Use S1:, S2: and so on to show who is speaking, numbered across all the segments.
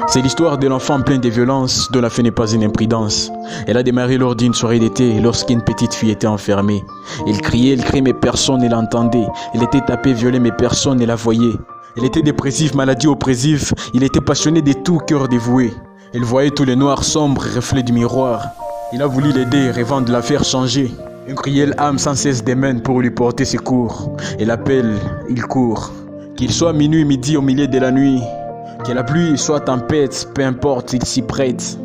S1: C'est l'histoire de l'enfant plein de violence dont la fin n'est pas une imprudence. Elle a démarré lors d'une soirée d'été lorsqu'une petite fille était enfermée. Elle criait, mais personne ne l'entendait. Elle était tapée, violée, mais personne ne la voyait. Elle était dépressive, maladie oppressive. Il était passionné de tout cœur dévoué. Elle voyait tous les noirs sombres reflets du miroir. Il a voulu l'aider, rêvant de la faire changer. Une cruelle âme sans cesse démène pour lui porter secours. Elle appelle, il court. Qu'il soit minuit, midi, au milieu de la nuit. Que la pluie soit tempête, peu importe, il s'y prête.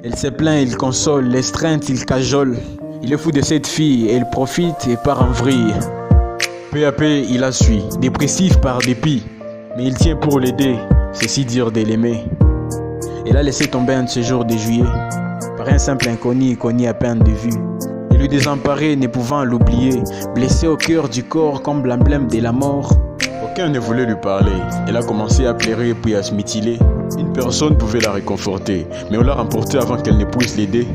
S1: Elle se plaint, il console, l'estreinte, il cajole. Il est fou de cette fille, elle profite et part en vrille. Peu à peu, il la suit, dépressif par dépit. Mais il tient pour l'aider, c'est si dur de l'aimer. Elle a laissé tomber un de ces jours de juillet, par un simple inconnu, connu à peine de vue. Et lui désemparé, ne pouvant l'oublier, blessé au cœur du corps comme l'emblème de la mort. Aucun ne voulait lui parler. Elle a commencé à pleurer puis à se mutiler. Une personne pouvait la réconforter, mais on l'a remportée avant qu'elle ne puisse l'aider.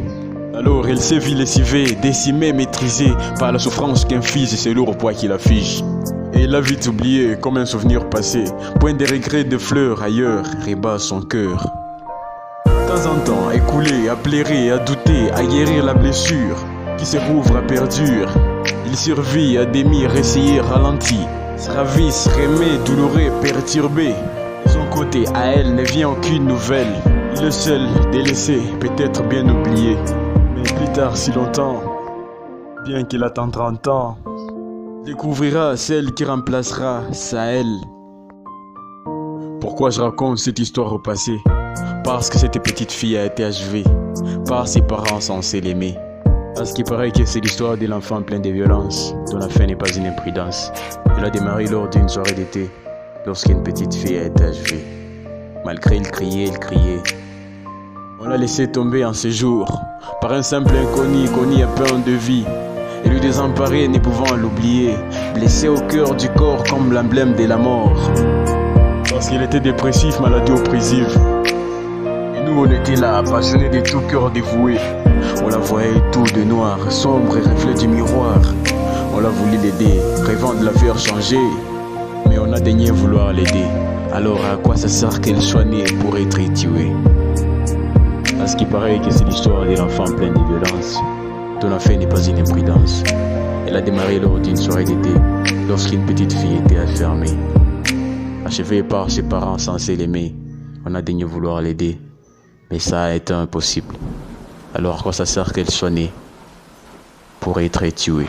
S1: Alors elle s'est vue lessivée, décimée, maîtrisée par la souffrance qu'un fils et ses lourds poids qui l'affiche. Et elle a vite oublié comme un souvenir passé. Point de regrets, de fleurs ailleurs, rebat son cœur. De temps en temps, écoulé, à pleurer, à douter, à guérir la blessure qui se rouvre, à perdure. Il survit à demi, réessayer, ralenti. Se ravisse, remet, douloureux, perturbé. De son côté, à elle ne vient aucune nouvelle. Il est seul, délaissé, peut-être bien oublié. Mais plus tard, si longtemps, bien qu'il attend 30 ans, découvrira celle qui remplacera Sahel. Pourquoi je raconte cette histoire au passé? Parce que cette petite fille a été achevée par ses parents censés l'aimer. Parce qu'il paraît que c'est l'histoire de l'enfant plein de violence, dont la fin n'est pas une imprudence. Elle a démarré lors d'une soirée d'été, lorsqu'une petite fille a été achevée. Malgré il criait, on l'a laissé tomber en ce jour, par un simple inconnu, connu à peine de vie. Et lui désemparé, ne pouvant l'oublier, blessé au cœur du corps comme l'emblème de la mort. Parce qu'il était dépressif, maladie oppressive. Et nous on était là, passionnés de tout cœur dévoué. On la voyait tout de noir, sombre et reflet du miroir. On l'a voulu l'aider, rêvant de la faire changer. Mais on a daigné vouloir l'aider. Alors à quoi ça sert qu'elle soit née pour être tuée? Parce qu'il paraît que c'est l'histoire de l'enfant plein de violence, dont la fin n'est pas une imprudence. Elle a démarré lors d'une soirée d'été, lorsqu'une petite fille était enfermée. Achevée par ses parents censés l'aimer, on a daigné vouloir l'aider. Mais ça a été impossible. Alors à quoi ça sert qu'elle soit née pour être tuée?